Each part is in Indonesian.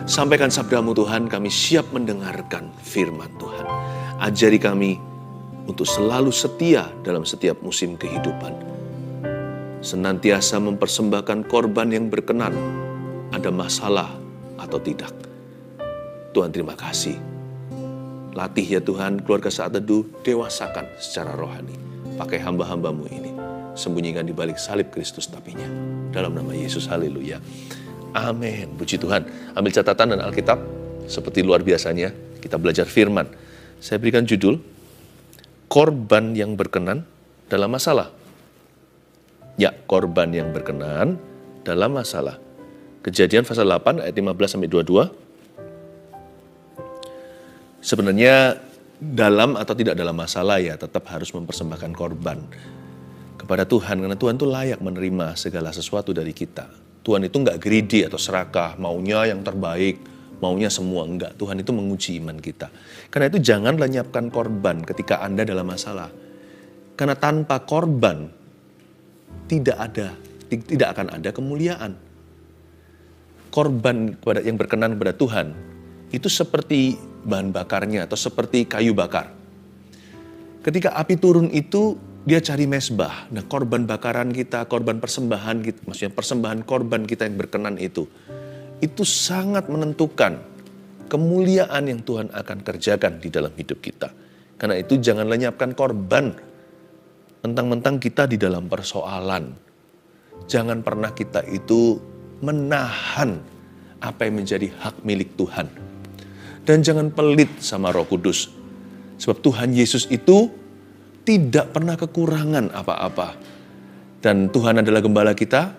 Sampaikan sabda-Mu Tuhan, kami siap mendengarkan firman Tuhan. Ajari kami untuk selalu setia dalam setiap musim kehidupan. Senantiasa mempersembahkan korban yang berkenan, ada masalah atau tidak. Tuhan terima kasih. Latih ya Tuhan keluarga Saat Teduh, dewasakan secara rohani. Pakai hamba-hamba-Mu ini. Sembunyikan di balik salib Kristus tapinya. Dalam nama Yesus, haleluya. Amin. Puji Tuhan. Ambil catatan dan Alkitab. Seperti luar biasanya, kita belajar firman. Saya berikan judul, korban yang berkenan dalam masalah. Ya, korban yang berkenan dalam masalah. Kejadian pasal 8 ayat 15-22. Sebenarnya dalam atau tidak dalam masalah ya, tetap harus mempersembahkan korban kepada Tuhan. Karena Tuhan itu layak menerima segala sesuatu dari kita. Tuhan itu enggak greedy atau serakah, maunya yang terbaik, maunya semua, enggak. Tuhan itu menguji iman kita. Karena itu jangan lenyapkan korban ketika Anda dalam masalah. Karena tanpa korban tidak akan ada kemuliaan. Korban yang berkenan kepada Tuhan itu seperti bahan bakarnya atau seperti kayu bakar. Ketika api turun itu dia cari mezbah. Nah, korban bakaran kita, korban persembahan kita, maksudnya persembahan korban kita yang berkenan itu sangat menentukan kemuliaan yang Tuhan akan kerjakan di dalam hidup kita. Karena itu jangan lenyapkan korban mentang-mentang kita di dalam persoalan. Jangan pernah kita itu menahan apa yang menjadi hak milik Tuhan. Dan jangan pelit sama Roh Kudus. Sebab Tuhan Yesus itu tidak pernah kekurangan apa-apa. Dan Tuhan adalah gembala kita,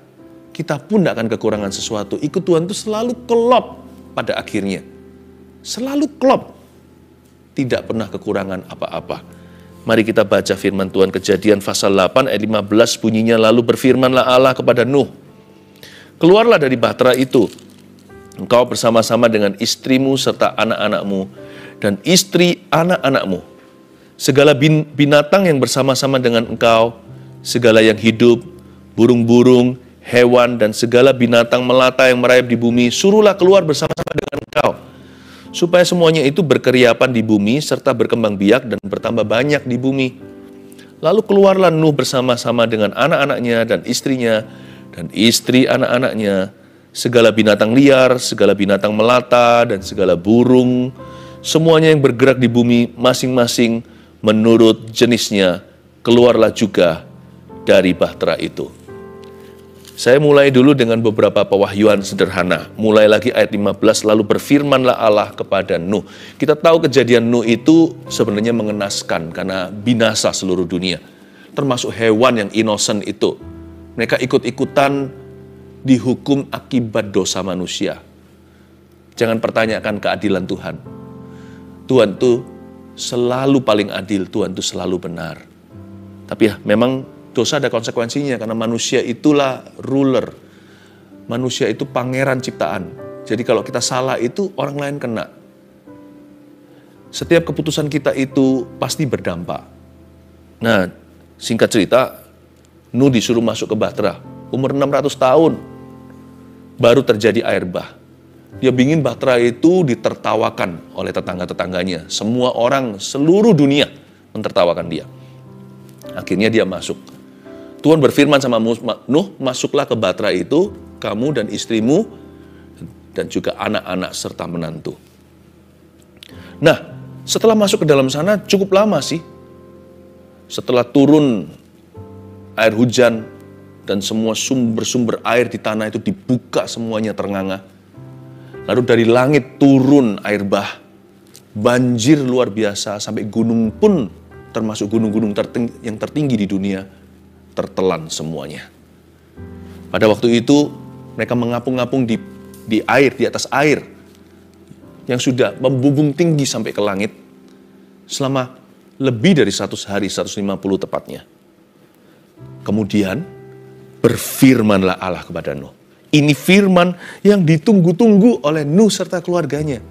kita pun tidak akan kekurangan sesuatu. Ikut Tuhan itu selalu klop pada akhirnya. Selalu klop. Tidak pernah kekurangan apa-apa. Mari kita baca firman Tuhan, Kejadian pasal 8 ayat 15 bunyinya, lalu berfirmanlah Allah kepada Nuh, keluarlah dari bahtera itu, engkau bersama-sama dengan istrimu serta anak-anakmu dan istri anak-anakmu. Segala binatang yang bersama-sama dengan engkau, segala yang hidup, burung-burung, hewan, dan segala binatang melata yang merayap di bumi, suruhlah keluar bersama-sama dengan engkau, supaya semuanya itu berkeriapan di bumi, serta berkembang biak dan bertambah banyak di bumi. Lalu keluarlah Nuh bersama-sama dengan anak-anaknya dan istrinya, dan istri anak-anaknya, segala binatang liar, segala binatang melata, dan segala burung, semuanya yang bergerak di bumi masing-masing menurut jenisnya, keluarlah juga dari bahtera itu. Saya mulai dulu dengan beberapa pewahyuan sederhana. Mulai lagi ayat 15, lalu berfirmanlah Allah kepada Nuh. Kita tahu kejadian Nuh itu sebenarnya mengenaskan karena binasa seluruh dunia. Termasuk hewan yang innocent itu. Mereka ikut-ikutan dihukum akibat dosa manusia. Jangan pertanyakan keadilan Tuhan. Tuhan itu selalu paling adil, Tuhan itu selalu benar. Tapi ya memang dosa ada konsekuensinya karena manusia itulah ruler. Manusia itu pangeran ciptaan. Jadi kalau kita salah itu orang lain kena. Setiap keputusan kita itu pasti berdampak. Nah, singkat cerita, Nuh disuruh masuk ke bahtera. Umur 600 tahun baru terjadi air bah. Dia ingin bahtera itu ditertawakan oleh tetangga-tetangganya. Semua orang seluruh dunia mentertawakan dia. Akhirnya dia masuk. Tuhan berfirman sama Nuh, masuklah ke bahtera itu, kamu dan istrimu, dan juga anak-anak serta menantu. Nah, setelah masuk ke dalam sana cukup lama sih. Setelah turun air hujan dan semua sumber-sumber air di tanah itu dibuka semuanya ternganga. Lalu dari langit turun air bah, banjir luar biasa sampai gunung pun termasuk gunung-gunung yang tertinggi di dunia tertelan semuanya. Pada waktu itu mereka mengapung-apung di air, di atas air yang sudah membumbung tinggi sampai ke langit selama lebih dari 100 hari, 150 tepatnya. Kemudian berfirmanlah Allah kepada Nuh. Ini firman yang ditunggu-tunggu oleh Nuh serta keluarganya.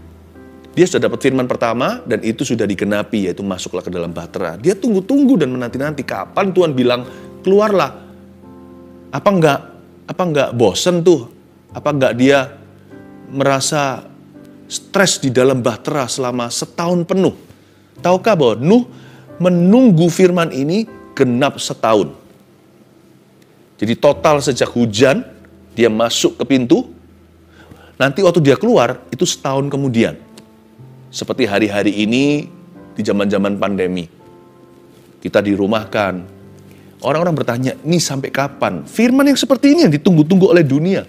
Dia sudah dapat firman pertama dan itu sudah digenapi, yaitu masuklah ke dalam bahtera. Dia tunggu-tunggu dan menanti-nanti kapan Tuhan bilang keluarlah. Apa enggak bosen tuh? Apa enggak dia merasa stres di dalam bahtera selama setahun penuh. Tahukah bahwa Nuh menunggu firman ini genap setahun. Jadi total sejak hujan, dia masuk ke pintu, nanti waktu dia keluar, itu setahun kemudian. Seperti hari-hari ini, di zaman-zaman pandemi. Kita dirumahkan. Orang-orang bertanya, ini sampai kapan? Firman yang seperti ini yang ditunggu-tunggu oleh dunia.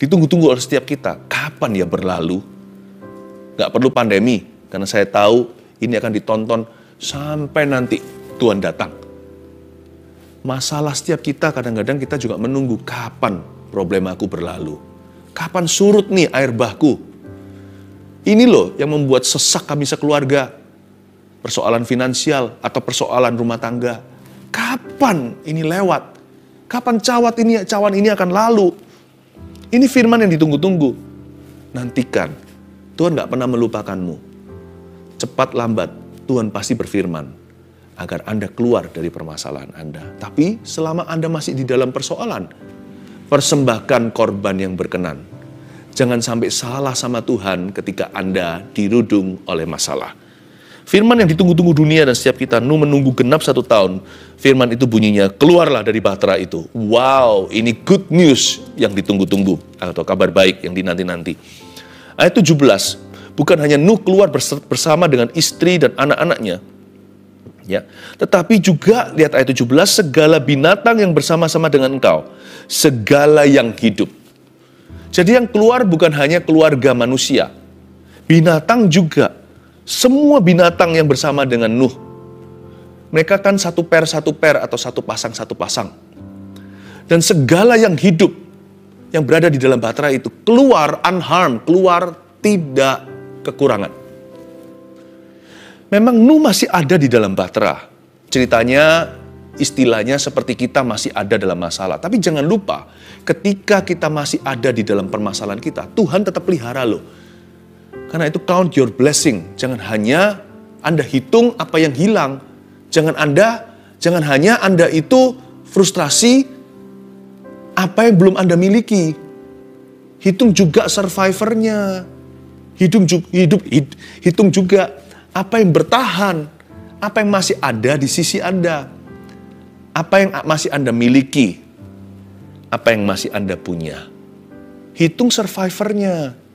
Ditunggu-tunggu oleh setiap kita. Kapan ya berlalu? Gak perlu pandemi, karena saya tahu ini akan ditonton sampai nanti Tuhan datang. Masalah setiap kita, kadang-kadang kita juga menunggu kapan problemaku berlalu. Kapan surut nih air bahku? Ini loh yang membuat sesak kami sekeluarga. Persoalan finansial atau persoalan rumah tangga. Kapan ini lewat? Kapan cawan ini akan lalu? Ini firman yang ditunggu-tunggu. Nantikan. Tuhan gak pernah melupakanmu. Cepat lambat, Tuhan pasti berfirman. Agar Anda keluar dari permasalahan Anda. Tapi selama Anda masih di dalam persoalan, persembahkan korban yang berkenan. Jangan sampai salah sama Tuhan ketika Anda dirudung oleh masalah. Firman yang ditunggu-tunggu dunia dan setiap kita, Nuh menunggu genap 1 tahun. Firman itu bunyinya, keluarlah dari bahtera itu. Wow, ini good news yang ditunggu-tunggu. Atau kabar baik yang dinanti-nanti. Ayat 17, bukan hanya Nuh keluar bersama dengan istri dan anak-anaknya. Ya, tetapi juga, lihat ayat 17, segala binatang yang bersama-sama dengan engkau. Segala yang hidup. Jadi yang keluar bukan hanya keluarga manusia. Binatang juga. Semua binatang yang bersama dengan Nuh. Mereka kan satu per atau satu pasang. Dan segala yang hidup yang berada di dalam bahtera itu keluar unharmed, keluar tidak kekurangan. Memang Nuh masih ada di dalam bahtera. Ceritanya, istilahnya seperti kita masih ada dalam masalah. Tapi jangan lupa, ketika kita masih ada di dalam permasalahan kita, Tuhan tetap pelihara loh. Karena itu count your blessing. Jangan hanya Anda hitung apa yang hilang. Jangan hanya Anda itu frustrasi apa yang belum Anda miliki. Hitung juga survivornya. Hitung juga apa yang bertahan. Apa yang masih ada di sisi Anda. Apa yang masih Anda miliki. Apa yang masih Anda punya. Hitung survivornya.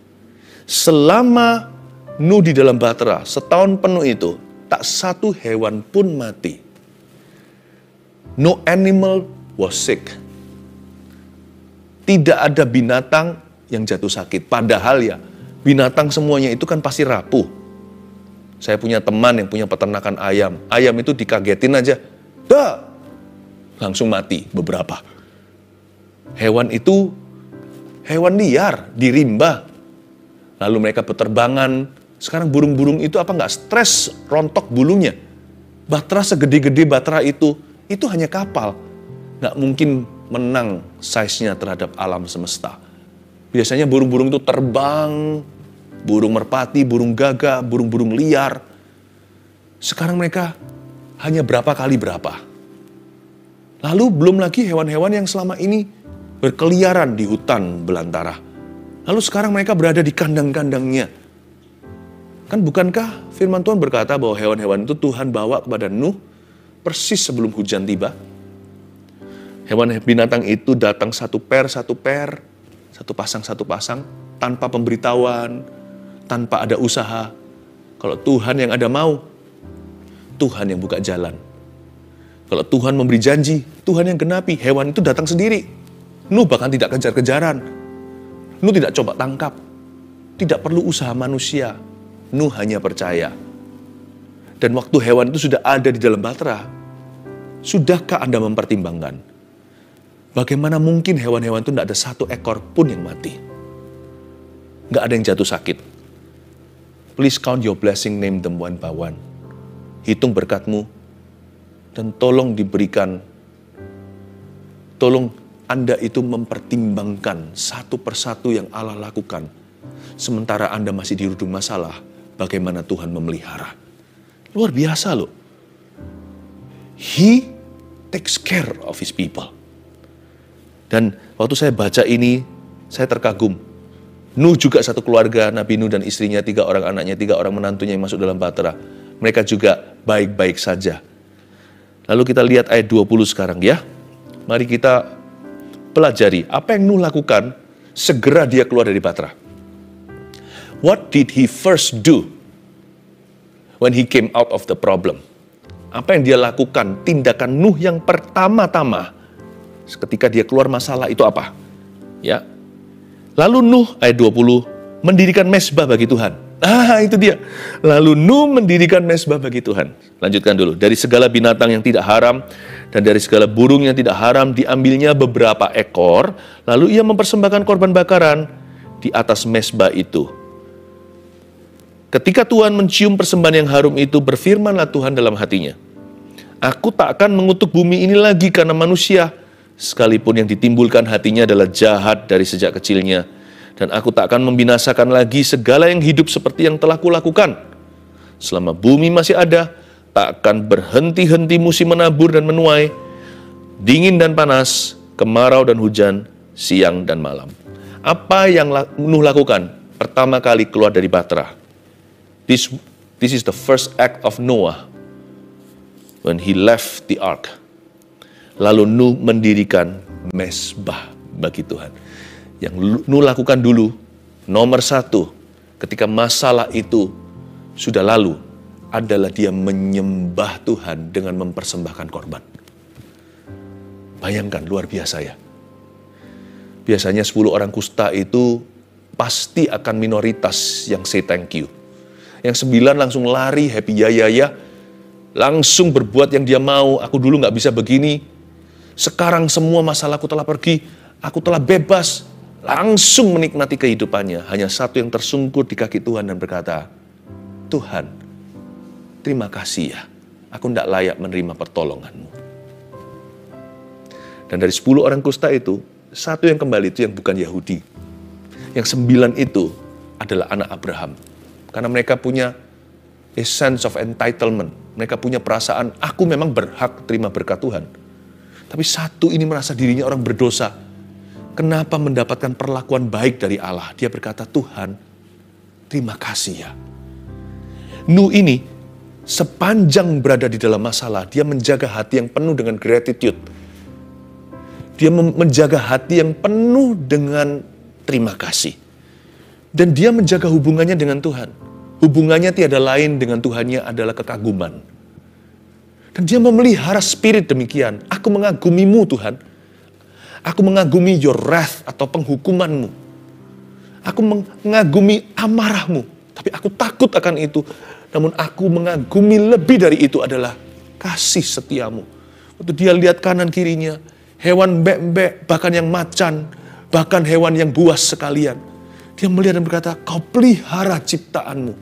Selama Nuh di dalam bahtera, setahun penuh itu, tak satu hewan pun mati. No animal was sick. Tidak ada binatang yang jatuh sakit. Padahal ya, binatang semuanya itu kan pasti rapuh. Saya punya teman yang punya peternakan ayam. Ayam itu dikagetin aja, langsung mati beberapa. Hewan itu, hewan liar, di rimba. Lalu mereka berterbangan. Sekarang burung-burung itu apa nggak stres rontok bulunya? Bahtera segede-gede bahtera itu hanya kapal. Nggak mungkin menang size-nya terhadap alam semesta. Biasanya burung-burung itu terbang, burung merpati, burung gagak, burung-burung liar. Sekarang mereka hanya berapa kali berapa. Lalu belum lagi hewan-hewan yang selama ini berkeliaran di hutan belantara. Lalu sekarang mereka berada di kandang-kandangnya. Kan bukankah firman Tuhan berkata bahwa hewan-hewan itu Tuhan bawa kepada Nuh persis sebelum hujan tiba? Hewan binatang itu datang satu per, satu pasang, tanpa pemberitahuan, tanpa ada usaha. Kalau Tuhan yang ada mau, Tuhan yang buka jalan. Kalau Tuhan memberi janji, Tuhan yang genapi. Hewan itu datang sendiri. Nuh bahkan tidak kejar-kejaran. Nuh tidak coba tangkap. Tidak perlu usaha manusia. Nuh hanya percaya. Dan waktu hewan itu sudah ada di dalam bahtera, sudahkah Anda mempertimbangkan? Bagaimana mungkin hewan-hewan itu tidak ada satu ekor pun yang mati? Nggak ada yang jatuh sakit. Please count your blessing, name them one by one. Hitung berkatmu. Dan tolong diberikan. Tolong Anda itu mempertimbangkan satu persatu yang Allah lakukan. Sementara Anda masih dirudung masalah, bagaimana Tuhan memelihara. Luar biasa loh. He takes care of his people. Dan waktu saya baca ini, saya terkagum. Nuh juga satu keluarga, Nabi Nuh dan istrinya, 3 orang anaknya, 3 orang menantunya yang masuk dalam bahtera. Mereka juga baik-baik saja. Lalu kita lihat ayat 20 sekarang ya. Mari kita pelajari apa yang Nuh lakukan segera dia keluar dari bahtera. What did he first do when he came out of the problem? Apa yang dia lakukan, tindakan Nuh yang pertama-tama ketika dia keluar masalah itu apa? Ya. Lalu Nuh ayat 20 mendirikan mezbah bagi Tuhan. Itu dia. Lalu Nuh mendirikan mezbah bagi Tuhan. Lanjutkan dulu. Dari segala binatang yang tidak haram dan dari segala burung yang tidak haram diambilnya beberapa ekor, lalu ia mempersembahkan korban bakaran di atas mezbah itu. Ketika Tuhan mencium persembahan yang harum itu, berfirmanlah Tuhan dalam hatinya, Aku tak akan mengutuk bumi ini lagi karena manusia, sekalipun yang ditimbulkan hatinya adalah jahat dari sejak kecilnya. Dan aku tak akan membinasakan lagi segala yang hidup seperti yang telah kulakukan. Selama bumi masih ada, tak akan berhenti-henti musim menabur dan menuai, dingin dan panas, kemarau dan hujan, siang dan malam. Apa yang Nuh lakukan pertama kali keluar dari bahtera? This is the first act of Noah when he left the ark. Lalu Nuh mendirikan mezbah bagi Tuhan. Yang Nuh lakukan dulu, nomor 1, ketika masalah itu sudah lalu, adalah dia menyembah Tuhan dengan mempersembahkan korban. Bayangkan, luar biasa ya. Biasanya 10 orang kusta itu pasti akan minoritas yang say thank you. Yang 9 langsung lari, happy ya, langsung berbuat yang dia mau. Aku dulu gak bisa begini, sekarang semua masalahku telah pergi, aku telah bebas. Langsung menikmati kehidupannya. Hanya 1 yang tersungkur di kaki Tuhan dan berkata, Tuhan, terima kasih ya, aku tidak layak menerima pertolonganmu. Dan dari 10 orang kusta itu, 1 yang kembali itu yang bukan Yahudi. Yang 9 itu adalah anak Abraham. Karena mereka punya a sense of entitlement. Mereka punya perasaan, aku memang berhak terima berkat Tuhan. Tapi 1 ini merasa dirinya orang berdosa. Kenapa mendapatkan perlakuan baik dari Allah? Dia berkata, Tuhan, terima kasih ya. Nuh ini, sepanjang berada di dalam masalah, dia menjaga hati yang penuh dengan gratitude. Dia menjaga hati yang penuh dengan terima kasih. Dan dia menjaga hubungannya dengan Tuhan. Hubungannya tiada lain dengan Tuhannya adalah kekaguman. Dan dia memelihara spirit demikian. Aku mengagumimu Tuhan. Aku mengagumi your wrath atau penghukumanmu. Aku mengagumi amarahmu. Tapi aku takut akan itu. Namun aku mengagumi lebih dari itu adalah kasih setiamu. Waktu dia lihat kanan kirinya, hewan bek-bek, bahkan yang macan, bahkan hewan yang buas sekalian. Dia melihat dan berkata, kau pelihara ciptaanmu.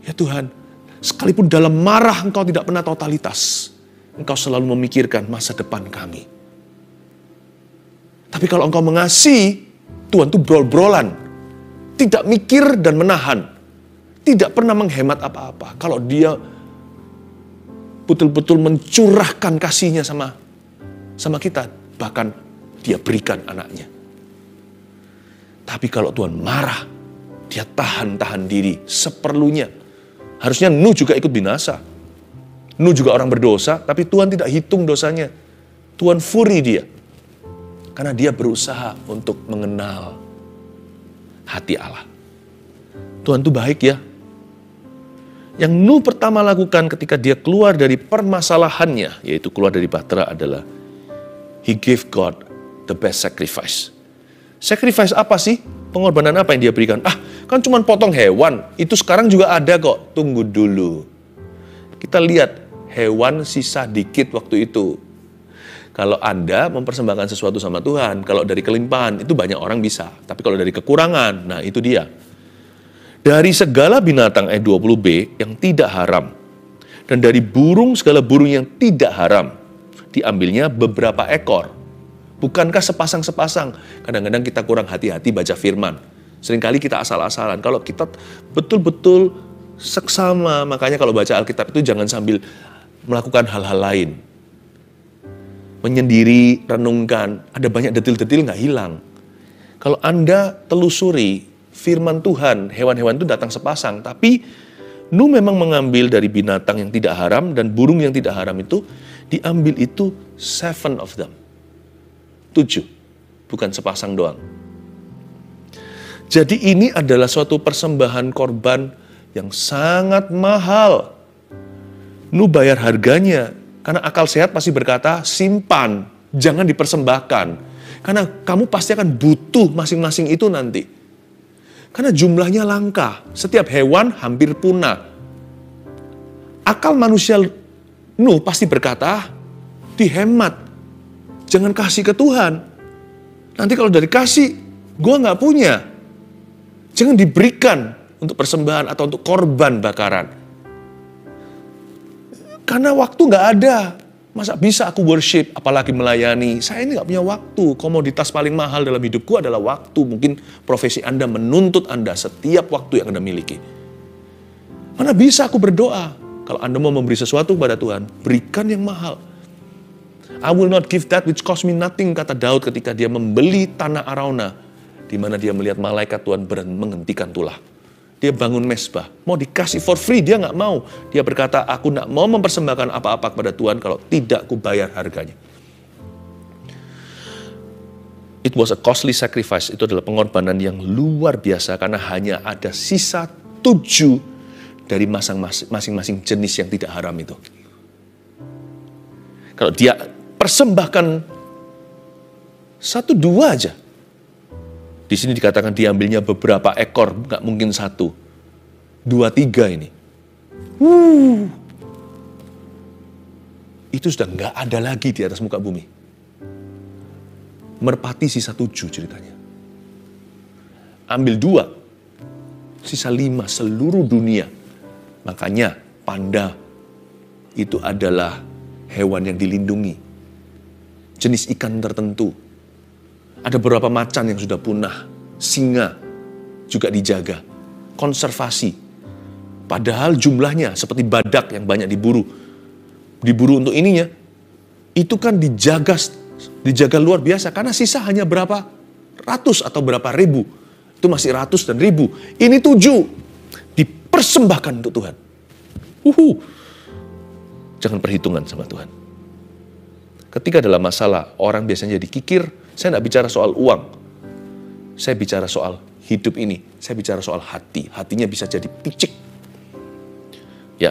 Ya Tuhan, sekalipun dalam marah engkau tidak pernah totalitas. Engkau selalu memikirkan masa depan kami. Tapi kalau engkau mengasihi, Tuhan itu brol-brolan. Tidak mikir dan menahan. Tidak pernah menghemat apa-apa. Kalau dia betul-betul mencurahkan kasihnya sama kita. Bahkan dia berikan anaknya. Tapi kalau Tuhan marah, dia tahan-tahan diri seperlunya. Harusnya Nuh juga ikut binasa. Nuh juga orang berdosa, tapi Tuhan tidak hitung dosanya. Tuhan furi dia. Karena dia berusaha untuk mengenal hati Allah. Tuhan itu baik ya. Yang Nuh pertama lakukan ketika dia keluar dari permasalahannya, yaitu keluar dari bahtera adalah he gave God the best sacrifice. Sacrifice apa sih? Pengorbanan apa yang dia berikan? Kan cuma potong hewan. Itu sekarang juga ada kok. Tunggu dulu. Kita lihat hewan sisa dikit waktu itu. Kalau Anda mempersembahkan sesuatu sama Tuhan, kalau dari kelimpahan, itu banyak orang bisa. Tapi kalau dari kekurangan, nah itu dia. Dari segala binatang ayat 20b yang tidak haram, dan dari burung segala burung yang tidak haram, diambilnya beberapa ekor. Bukankah sepasang-sepasang? Kadang-kadang kita kurang hati-hati baca firman. Seringkali kita asal-asalan. Kalau kita betul-betul seksama, makanya kalau baca Alkitab itu jangan sambil melakukan hal-hal lain. Menyendiri, renungkan, ada banyak detil-detil nggak hilang. Kalau Anda telusuri firman Tuhan, hewan-hewan itu datang sepasang, tapi Nuh memang mengambil dari binatang yang tidak haram dan burung yang tidak haram itu, diambil itu 7 of them. 7, bukan sepasang doang. Jadi ini adalah suatu persembahan korban yang sangat mahal. Nuh bayar harganya, karena akal sehat pasti berkata, simpan, jangan dipersembahkan. Karena kamu pasti akan butuh masing-masing itu nanti. Karena jumlahnya langka, setiap hewan hampir punah. Akal manusia Nuh pasti berkata, dihemat, jangan kasih ke Tuhan. Nanti kalau dari kasih, gue nggak punya. Jangan diberikan untuk persembahan atau untuk korban bakaran. Karena waktu nggak ada. Masa bisa aku worship, apalagi melayani? Saya ini nggak punya waktu. Komoditas paling mahal dalam hidupku adalah waktu. Mungkin profesi Anda menuntut Anda setiap waktu yang Anda miliki. Mana bisa aku berdoa? Kalau Anda mau memberi sesuatu kepada Tuhan, berikan yang mahal. I will not give that which cost me nothing, kata Daud ketika dia membeli tanah Arauna, di mana dia melihat malaikat Tuhan menghentikan tulah. Dia bangun mesbah, mau dikasih for free, dia nggak mau. Dia berkata, aku nggak mau mempersembahkan apa-apa kepada Tuhan kalau tidak kubayar harganya. It was a costly sacrifice, itu adalah pengorbanan yang luar biasa karena hanya ada sisa 7 dari masing-masing jenis yang tidak haram itu. Kalau dia persembahkan 1-2 aja, di sini dikatakan diambilnya beberapa ekor, nggak mungkin 1, 2-3 ini. Itu sudah nggak ada lagi di atas muka bumi. Merpati sisa 7 ceritanya. Ambil 2, sisa 5 seluruh dunia. Makanya panda itu adalah hewan yang dilindungi. Jenis ikan tertentu. Ada beberapa macan yang sudah punah. Singa juga dijaga. Konservasi. Padahal jumlahnya seperti badak yang banyak diburu. Diburu untuk ininya. Itu kan dijaga luar biasa. Karena sisa hanya berapa ratus atau berapa ribu. Itu masih ratus dan ribu. Ini 7. Dipersembahkan untuk Tuhan. Jangan perhitungan sama Tuhan. Ketika dalam masalah, orang biasanya jadi kikir. Saya tidak bicara soal uang. Saya bicara soal hidup ini. Saya bicara soal hati. Hatinya bisa jadi picik. Ya.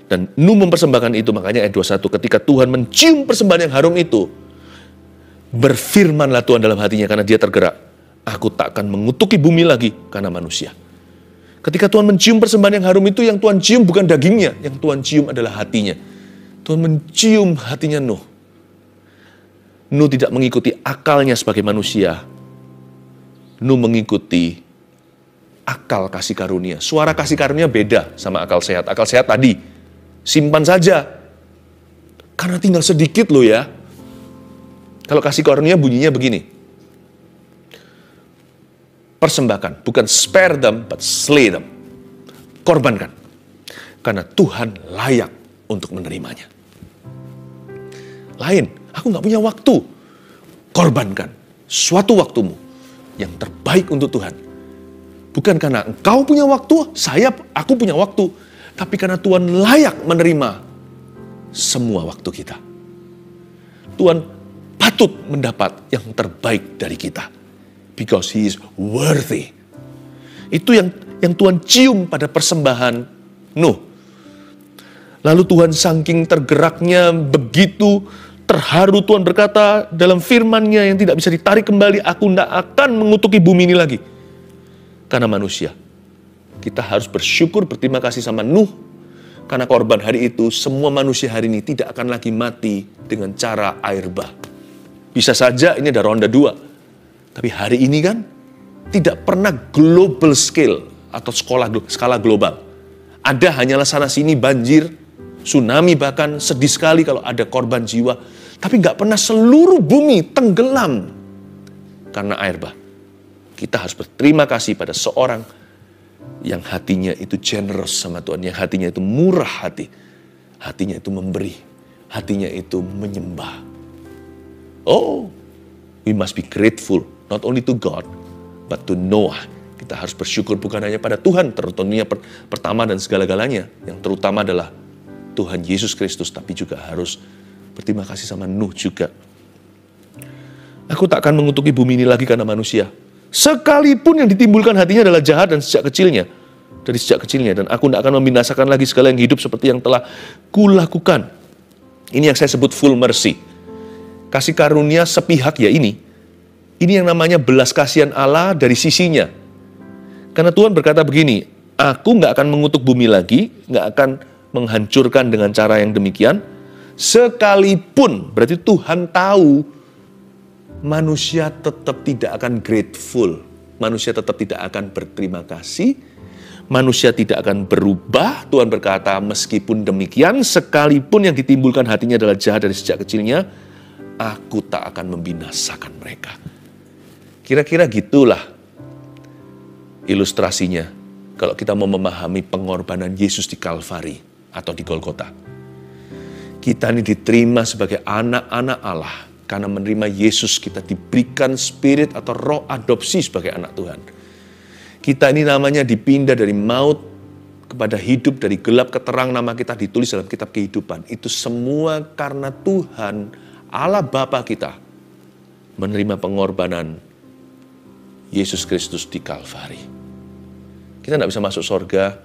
Dan Nuh mempersembahkan itu. Makanya ayat 21. Ketika Tuhan mencium persembahan yang harum itu, berfirmanlah Tuhan dalam hatinya karena dia tergerak. Aku tak akan mengutuki bumi lagi karena manusia. Ketika Tuhan mencium persembahan yang harum itu, yang Tuhan cium bukan dagingnya. Yang Tuhan cium adalah hatinya. Tuhan mencium hatinya Nuh. Nuh tidak mengikuti akalnya sebagai manusia. Nuh mengikuti akal kasih karunia. Suara kasih karunia beda sama akal sehat. Akal sehat tadi, simpan saja. Karena tinggal sedikit loh ya. Kalau kasih karunia bunyinya begini. Persembahkan, bukan spare them, but slay them. Korbankan. Karena Tuhan layak untuk menerimanya. Lain, aku nggak punya waktu. Korbankan suatu waktumu yang terbaik untuk Tuhan. Bukan karena engkau punya waktu, aku punya waktu. Tapi karena Tuhan layak menerima semua waktu kita. Tuhan patut mendapat yang terbaik dari kita. Because He is worthy. Itu yang Tuhan cium pada persembahan Nuh. Lalu Tuhan saking tergeraknya begitu terharu, Tuhan berkata dalam firman-Nya yang tidak bisa ditarik kembali, aku tidak akan mengutuki bumi ini lagi. Karena manusia. Kita harus bersyukur, berterima kasih sama Nuh. Karena korban hari itu, semua manusia hari ini tidak akan lagi mati dengan cara air bah. Bisa saja ini ada ronda 2. Tapi hari ini kan tidak pernah global scale atau skala global. Ada hanyalah sana sini banjir, tsunami bahkan sedih sekali kalau ada korban jiwa. Tapi nggak pernah seluruh bumi tenggelam karena air bah. Kita harus berterima kasih pada seorang yang hatinya itu generous sama Tuhan. Yang hatinya itu murah hati. Hatinya itu memberi. Hatinya itu menyembah. Oh, we must be grateful. Not only to God, but to Noah. Kita harus bersyukur bukan hanya pada Tuhan, tentunya pertama dan segala-galanya. Yang terutama adalah Tuhan Yesus Kristus, tapi juga harus berterima kasih sama Nuh juga. Aku tak akan mengutuki bumi ini lagi karena manusia. Sekalipun yang ditimbulkan hatinya adalah jahat dan sejak kecilnya. Dari sejak kecilnya. Dan aku tidak akan membinasakan lagi segala yang hidup seperti yang telah kulakukan. Ini yang saya sebut full mercy. Kasih karunia sepihak ya ini. Ini yang namanya belas kasihan Allah dari sisinya. Karena Tuhan berkata begini, aku nggak akan mengutuk bumi lagi, nggak akan menghancurkan dengan cara yang demikian, sekalipun, berarti Tuhan tahu, manusia tetap tidak akan grateful, manusia tetap tidak akan berterima kasih, manusia tidak akan berubah. Tuhan berkata, meskipun demikian, sekalipun yang ditimbulkan hatinya adalah jahat dari sejak kecilnya, aku tak akan membinasakan mereka. Kira-kira gitulah ilustrasinya kalau kita mau memahami pengorbanan Yesus di Kalvari atau di Golgota. Kita ini diterima sebagai anak-anak Allah karena menerima Yesus. Kita diberikan spirit atau roh adopsi sebagai anak Tuhan. Kita ini namanya dipindah dari maut kepada hidup, dari gelap ke terang. Nama kita ditulis dalam kitab kehidupan. Itu semua karena Tuhan Allah Bapa kita menerima pengorbanan Yesus Kristus di Kalvari. Kita tidak bisa masuk surga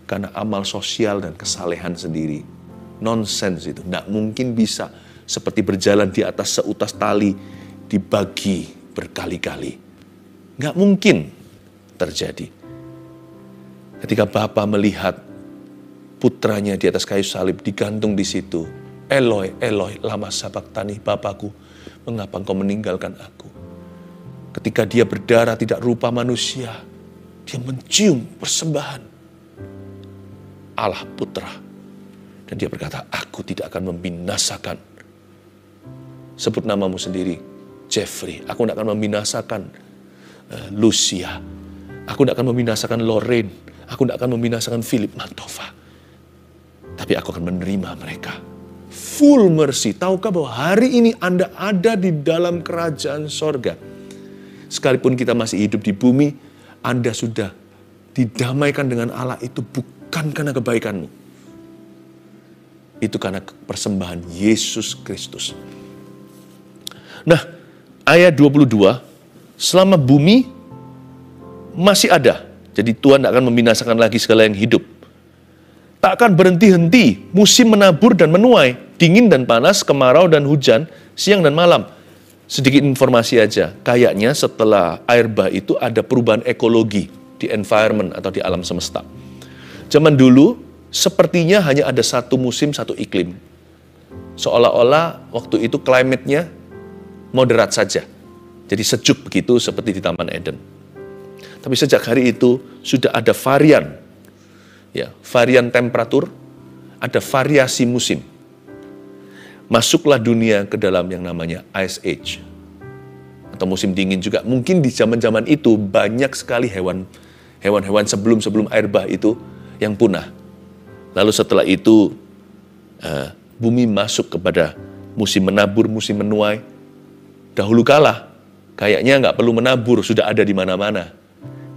karena amal sosial dan kesalehan sendiri. Nonsens itu. Tidak mungkin bisa seperti berjalan di atas seutas tali dibagi berkali-kali. Nggak mungkin terjadi. Ketika Bapa melihat putranya di atas kayu salib digantung di situ. Eloi, Eloi, lama sabachthani, Bapakku, mengapa engkau meninggalkan aku? Ketika dia berdarah tidak rupa manusia, dia mencium persembahan Allah Putra. Dan dia berkata, aku tidak akan membinasakan. Sebut namamu sendiri, Jeffrey. Aku tidak akan membinasakan Lucia. Aku tidak akan membinasakan Lorraine. Aku tidak akan membinasakan Philip Mantova. Tapi aku akan menerima mereka. Full mercy. Tahukah bahwa hari ini Anda ada di dalam kerajaan sorga? Sekalipun kita masih hidup di bumi, Anda sudah didamaikan dengan Allah itu bukan karena kebaikanmu. Itu karena persembahan Yesus Kristus. Nah, ayat 22, selama bumi masih ada. Jadi Tuhan tak akan membinasakan lagi segala yang hidup. Tak akan berhenti-henti musim menabur dan menuai, dingin dan panas, kemarau dan hujan, siang dan malam. Sedikit informasi aja, kayaknya setelah air bah itu ada perubahan ekologi di environment atau di alam semesta. Zaman dulu, sepertinya hanya ada satu musim, satu iklim. Seolah-olah waktu itu climate-nya moderat saja. Jadi sejuk begitu seperti di Taman Eden. Tapi sejak hari itu sudah ada varian. Ya, varian temperatur, ada variasi musim. Masuklah dunia ke dalam yang namanya Ice Age. Atau musim dingin juga. Mungkin di zaman-zaman itu banyak sekali hewan-hewan sebelum air bah itu yang punah. Lalu setelah itu bumi masuk kepada musim menabur, musim menuai. Dahulu kala kayaknya nggak perlu menabur, sudah ada di mana-mana.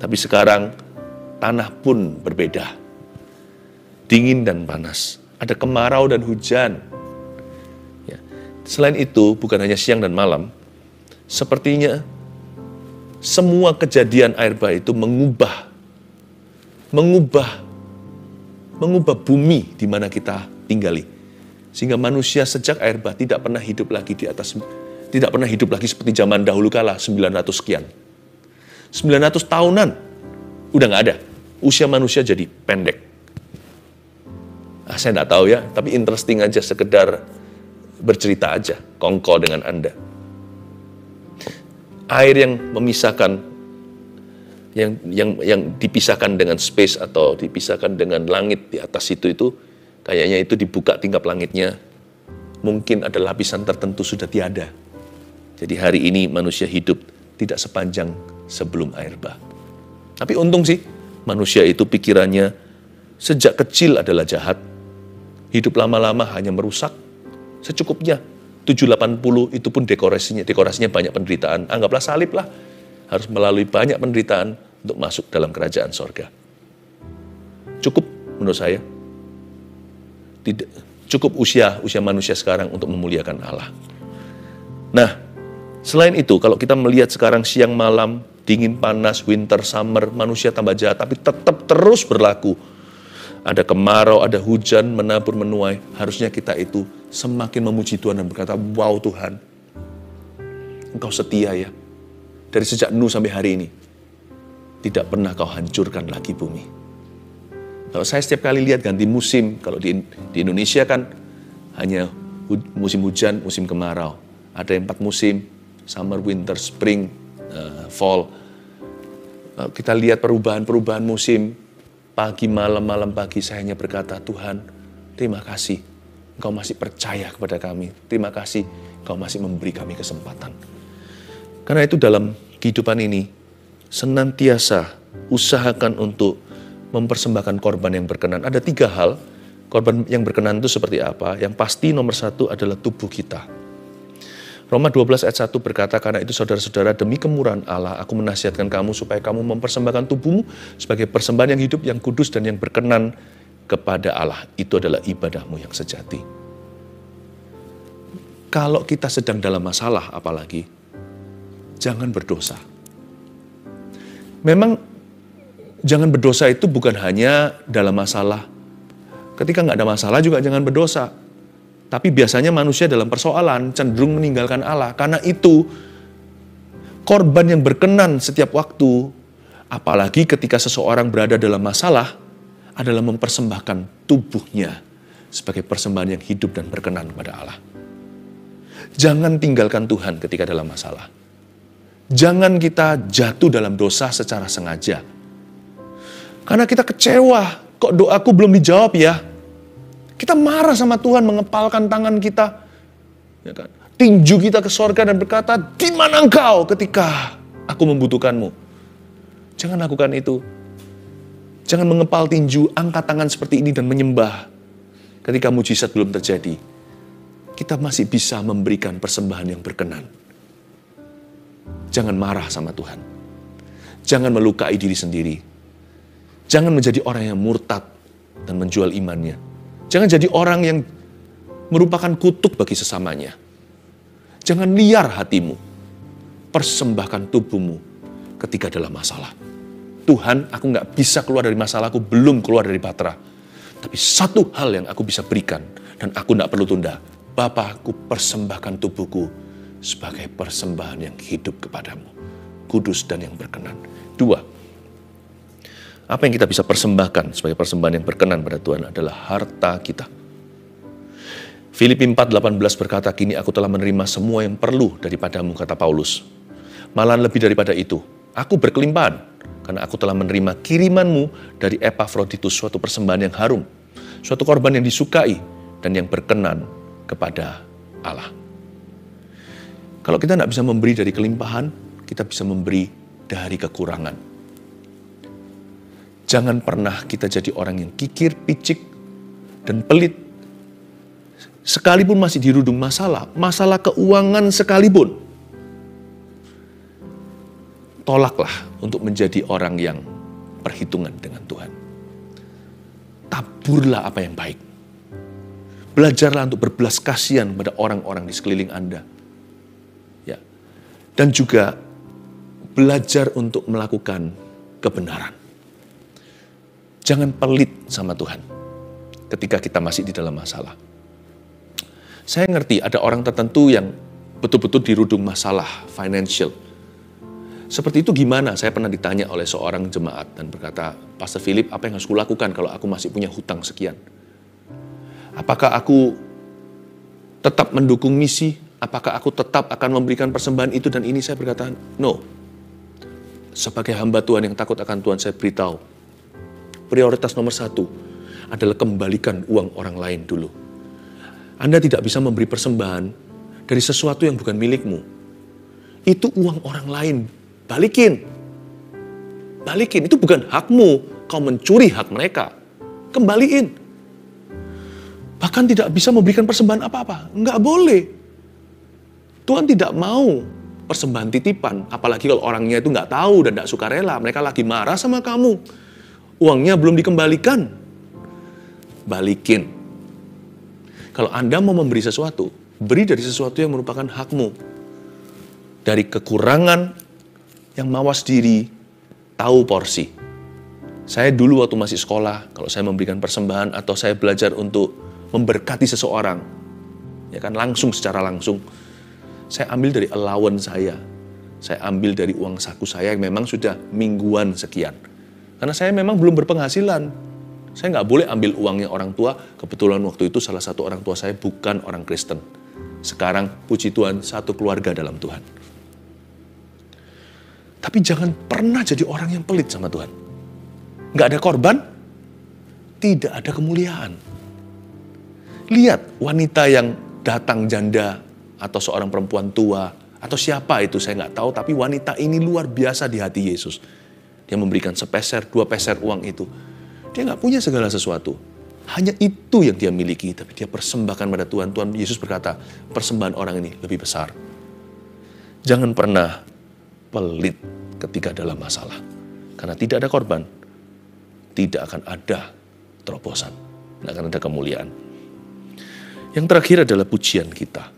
Tapi sekarang tanah pun berbeda. Dingin dan panas. Ada kemarau dan hujan. Ya. Selain itu, bukan hanya siang dan malam, sepertinya semua kejadian air bah itu mengubah bumi di mana kita tinggali. Sehingga manusia sejak air bah tidak pernah hidup lagi seperti zaman dahulu kala 900 sekian. 900 tahunan udah nggak ada. Usia manusia jadi pendek. Saya nggak tahu ya, tapi interesting aja, sekedar bercerita aja, kongko dengan Anda. Air yang memisahkan, yang dipisahkan dengan space atau dipisahkan dengan langit di atas itu kayaknya itu dibuka tingkap langitnya, mungkin ada lapisan tertentu sudah tiada. Jadi hari ini manusia hidup tidak sepanjang sebelum air bah. Tapi untung sih, manusia itu pikirannya sejak kecil adalah jahat. Hidup lama-lama hanya merusak secukupnya. 780 itu pun dekorasinya banyak penderitaan. Anggaplah salib lah. harus melalui banyak penderitaan untuk masuk dalam kerajaan sorga. Cukup menurut saya. Tidak, cukup usia manusia sekarang untuk memuliakan Allah. Nah, selain itu, kalau kita melihat sekarang siang malam, dingin panas, winter, summer, manusia tambah jahat, tapi tetap terus berlaku. Ada kemarau, ada hujan, menabur, menuai. Harusnya kita itu semakin memuji Tuhan dan berkata, wow Tuhan, Engkau setia ya. Dari sejak Nuh sampai hari ini, tidak pernah Kau hancurkan lagi bumi. Kalau saya setiap kali lihat ganti musim, kalau di Indonesia kan hanya musim hujan, musim kemarau. Ada 4 musim, summer, winter, spring, fall. Kita lihat perubahan musim, pagi, malam pagi, saya hanya berkata, Tuhan, terima kasih, Engkau masih percaya kepada kami. Terima kasih, Engkau masih memberi kami kesempatan. Karena itu dalam kehidupan ini, senantiasa usahakan untuk mempersembahkan korban yang berkenan. Ada 3 hal, korban yang berkenan itu seperti apa? Yang pasti nomor 1 adalah tubuh kita. Roma 12 ayat 1 berkata, karena itu saudara-saudara, demi kemurahan Allah, aku menasihatkan kamu supaya kamu mempersembahkan tubuhmu sebagai persembahan yang hidup, yang kudus, dan yang berkenan kepada Allah. Itu adalah ibadahmu yang sejati. Kalau kita sedang dalam masalah apalagi, jangan berdosa. Memang jangan berdosa itu bukan hanya dalam masalah. Ketika nggak ada masalah juga jangan berdosa. Tapi biasanya manusia dalam persoalan cenderung meninggalkan Allah. Karena itu, korban yang berkenan setiap waktu, apalagi ketika seseorang berada dalam masalah, adalah mempersembahkan tubuhnya sebagai persembahan yang hidup dan berkenan kepada Allah. Jangan tinggalkan Tuhan ketika dalam masalah. Jangan kita jatuh dalam dosa secara sengaja. Karena kita kecewa, kok doaku belum dijawab ya? Kita marah sama Tuhan, mengepalkan tangan kita, ya kan? Tinju kita ke sorga dan berkata, di mana engkau ketika aku membutuhkanmu? Jangan lakukan itu. Jangan mengepal tinju, angkat tangan seperti ini dan menyembah. Ketika mujizat belum terjadi, kita masih bisa memberikan persembahan yang berkenan. Jangan marah sama Tuhan. Jangan melukai diri sendiri. Jangan menjadi orang yang murtad dan menjual imannya. Jangan jadi orang yang merupakan kutuk bagi sesamanya. Jangan liar hatimu. Persembahkan tubuhmu ketika dalam masalah. Tuhan, aku gak bisa keluar dari masalahku, belum keluar dari Batra. Tapi satu hal yang aku bisa berikan, dan aku gak perlu tunda. Bapa, aku persembahkan tubuhku sebagai persembahan yang hidup kepadamu. Kudus dan yang berkenan. 2. Apa yang kita bisa persembahkan sebagai persembahan yang berkenan pada Tuhan adalah harta kita. Filipi 4:18 berkata, kini aku telah menerima semua yang perlu daripadamu, kata Paulus. Malahan lebih daripada itu, aku berkelimpahan, karena aku telah menerima kirimanmu dari Epafroditus, suatu persembahan yang harum, suatu korban yang disukai, dan yang berkenan kepada Allah. Kalau kita tidak bisa memberi dari kelimpahan, kita bisa memberi dari kekurangan. Jangan pernah kita jadi orang yang kikir, picik, dan pelit. Sekalipun masih dirudung masalah keuangan sekalipun. Tolaklah untuk menjadi orang yang perhitungan dengan Tuhan. Taburlah apa yang baik. Belajarlah untuk berbelas kasihan pada orang-orang di sekeliling Anda. Ya. Dan juga belajar untuk melakukan kebenaran. Jangan pelit sama Tuhan ketika kita masih di dalam masalah. Saya ngerti ada orang tertentu yang betul-betul dirudung masalah financial. Seperti itu gimana? Saya pernah ditanya oleh seorang jemaat dan berkata, Pastor Philip, apa yang harus kulakukan kalau aku masih punya hutang sekian? Apakah aku tetap mendukung misi? Apakah aku tetap akan memberikan persembahan itu dan ini? Saya berkata, no. Sebagai hamba Tuhan yang takut akan Tuhan, saya beritahu, prioritas nomor 1 adalah kembalikan uang orang lain dulu. Anda tidak bisa memberi persembahan dari sesuatu yang bukan milikmu. Itu uang orang lain. Balikin. Itu bukan hakmu. Kau mencuri hak mereka. Kembaliin. Bahkan tidak bisa memberikan persembahan apa-apa. Enggak boleh. Tuhan tidak mau persembahan titipan, apalagi kalau orangnya itu nggak tahu dan nggak suka rela, mereka lagi marah sama kamu, uangnya belum dikembalikan, balikin. Kalau Anda mau memberi sesuatu, beri dari sesuatu yang merupakan hakmu. Dari kekurangan yang mawas diri, tahu porsi. Saya dulu waktu masih sekolah, kalau saya memberikan persembahan atau saya belajar untuk memberkati seseorang, ya kan langsung, secara langsung, saya ambil dari allowance saya ambil dari uang saku saya yang memang sudah mingguan sekian. Karena saya memang belum berpenghasilan, saya nggak boleh ambil uangnya orang tua. Kebetulan waktu itu salah satu orang tua saya bukan orang Kristen. Sekarang puji Tuhan, satu keluarga dalam Tuhan. Tapi jangan pernah jadi orang yang pelit sama Tuhan. Nggak ada korban, tidak ada kemuliaan. Lihat wanita yang datang janda, atau seorang perempuan tua, atau siapa itu saya nggak tahu, tapi wanita ini luar biasa di hati Yesus. Dia memberikan sepeser, 2 peser uang itu. Dia nggak punya segala sesuatu. Hanya itu yang dia miliki, tapi dia persembahkan pada Tuhan. Tuhan Yesus berkata, persembahan orang ini lebih besar. Jangan pernah pelit ketika dalam masalah. Karena tidak ada korban, tidak akan ada terobosan, tidak akan ada kemuliaan. Yang terakhir adalah pujian kita.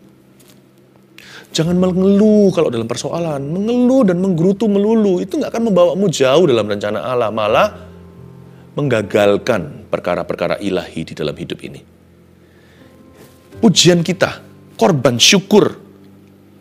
Jangan mengeluh kalau dalam persoalan. Mengeluh dan menggerutu melulu, itu nggak akan membawamu jauh dalam rencana Allah. Malah menggagalkan perkara-perkara ilahi di dalam hidup ini. Pujian kita, korban syukur,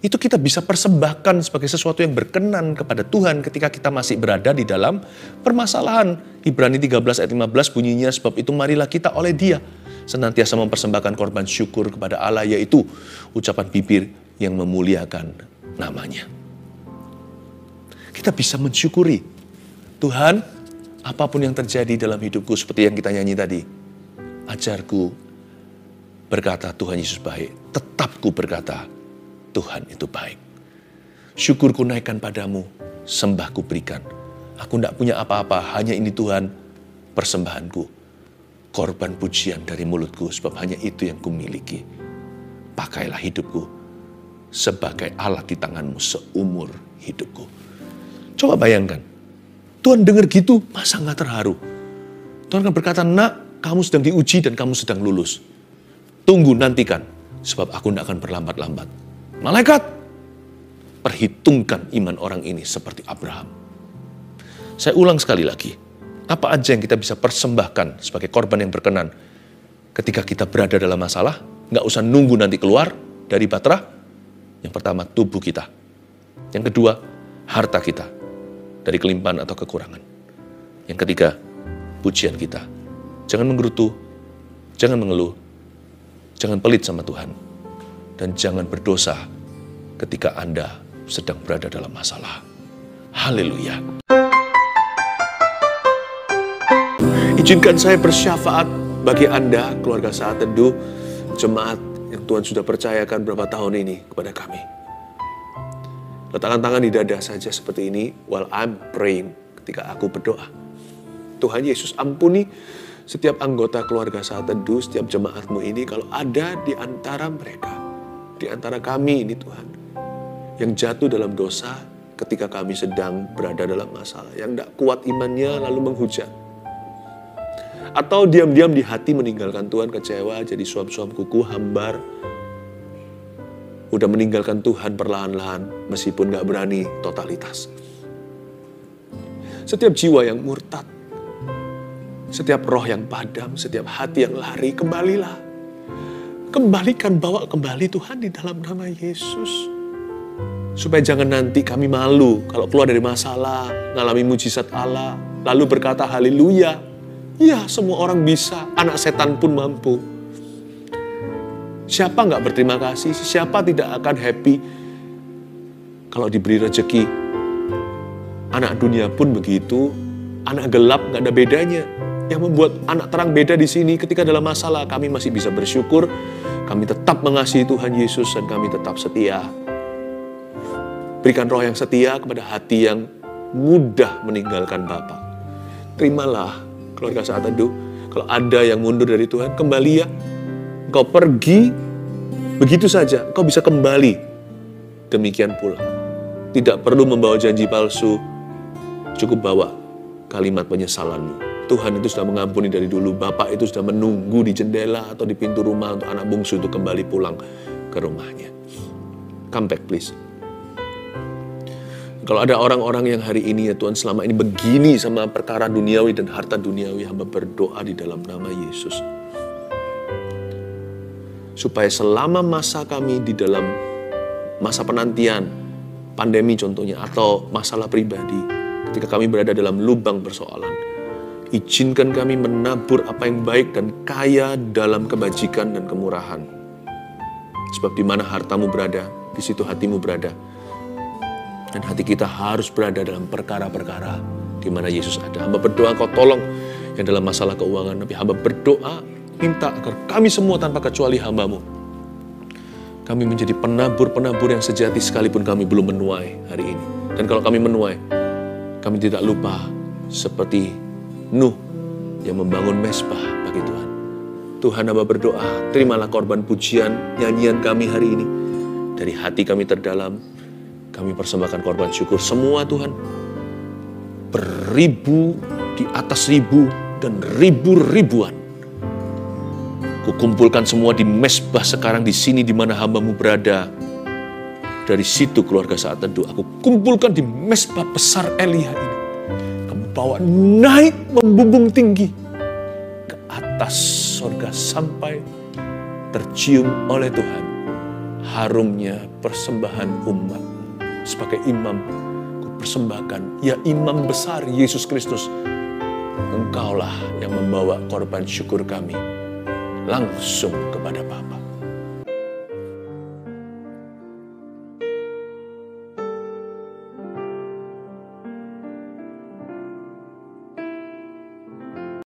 itu kita bisa persembahkan sebagai sesuatu yang berkenan kepada Tuhan ketika kita masih berada di dalam permasalahan. Ibrani 13 ayat 15 bunyinya, sebab itu marilah kita oleh Dia senantiasa mempersembahkan korban syukur kepada Allah, yaitu ucapan bibir yang memuliakan namanya. Kita bisa mensyukuri, Tuhan, apapun yang terjadi dalam hidupku, seperti yang kita nyanyi tadi, ajarku berkata Tuhan Yesus baik, tetapku berkata Tuhan itu baik. Syukurku naikkan padamu, sembahku berikan. Aku tidak punya apa-apa, hanya ini Tuhan persembahanku, korban pujian dari mulutku, sebab hanya itu yang kumiliki. Pakailah hidupku sebagai alat di tanganmu seumur hidupku. Coba bayangkan, Tuhan dengar gitu, masa nggak terharu? Tuhan akan berkata, nak, kamu sedang diuji dan kamu sedang lulus. Tunggu, nantikan, sebab aku tidak akan berlambat-lambat. Malaikat, perhitungkan iman orang ini seperti Abraham. Saya ulang sekali lagi, apa aja yang kita bisa persembahkan sebagai korban yang berkenan ketika kita berada dalam masalah, nggak usah nunggu nanti keluar dari bahtera. Yang pertama, tubuh kita. Yang kedua, harta kita dari kelimpahan atau kekurangan. Yang ketiga, pujian kita. Jangan menggerutu, jangan mengeluh, jangan pelit sama Tuhan, dan jangan berdosa ketika Anda sedang berada dalam masalah. Haleluya. Izinkan saya bersyafaat bagi Anda, keluarga Saat Teduh, jemaat yang Tuhan sudah percayakan berapa tahun ini kepada kami. Letakkan tangan di dada saja seperti ini while I'm praying, ketika aku berdoa. Tuhan Yesus, ampuni setiap anggota keluarga Saat Teduh, setiap jemaatmu ini, kalau ada di antara mereka, di antara kami ini Tuhan, yang jatuh dalam dosa ketika kami sedang berada dalam masalah, yang tidak kuat imannya lalu menghujat, atau diam-diam di hati meninggalkan Tuhan, kecewa, jadi suam-suam kuku, hambar, udah meninggalkan Tuhan perlahan-lahan, meskipun gak berani totalitas. Setiap jiwa yang murtad, setiap roh yang padam, setiap hati yang lari, kembalilah. Kembalikan, bawa kembali Tuhan di dalam nama Yesus. Supaya jangan nanti kami malu kalau keluar dari masalah, ngalami mujizat Allah, lalu berkata haleluya. Ya, semua orang bisa, anak setan pun mampu. Siapa nggak berterima kasih? Siapa tidak akan happy kalau diberi rezeki? Anak dunia pun begitu, anak gelap nggak ada bedanya. Yang membuat anak terang beda di sini, ketika dalam masalah kami masih bisa bersyukur, kami tetap mengasihi Tuhan Yesus dan kami tetap setia. Berikan roh yang setia kepada hati yang mudah meninggalkan Bapa. Terimalah, keluarga Saat Teduh, kalau ada yang mundur dari Tuhan, kembali ya. Engkau pergi, begitu saja, engkau bisa kembali. Demikian pula, tidak perlu membawa janji palsu, cukup bawa kalimat penyesalanmu. Tuhan itu sudah mengampuni dari dulu. Bapak itu sudah menunggu di jendela atau di pintu rumah untuk anak bungsu itu kembali pulang ke rumahnya. Come back please. Kalau ada orang-orang yang hari ini ya Tuhan selama ini begini sama perkara duniawi dan harta duniawi, hamba berdoa di dalam nama Yesus. Supaya selama masa kami di dalam masa penantian, pandemi contohnya, atau masalah pribadi, ketika kami berada dalam lubang persoalan, izinkan kami menabur apa yang baik dan kaya dalam kebajikan dan kemurahan. Sebab di mana hartamu berada, di situ hatimu berada. Dan hati kita harus berada dalam perkara-perkara di mana Yesus ada. Hamba berdoa Kau tolong yang dalam masalah keuangan. Tapi hamba berdoa, minta agar kami semua tanpa kecuali hamba-Mu, kami menjadi penabur-penabur yang sejati sekalipun kami belum menuai hari ini. Dan kalau kami menuai, kami tidak lupa seperti Nuh yang membangun mezbah bagi Tuhan. Tuhan, hamba berdoa, terimalah korban pujian, nyanyian kami hari ini. Dari hati kami terdalam, kami persembahkan korban syukur semua Tuhan. Beribu di atas ribu dan ribu-ribuan. Kukumpulkan semua di mezbah sekarang di sini di mana hamba-Mu berada. Dari situ keluarga saat teduh, aku kumpulkan di mezbah besar Elia ini. Kamu bawa naik membumbung tinggi ke atas sorga sampai tercium oleh Tuhan harumnya persembahan umat. Sebagai imam, ku persembahkan, ya imam besar Yesus Kristus, Engkaulah yang membawa korban syukur kami langsung kepada Bapa.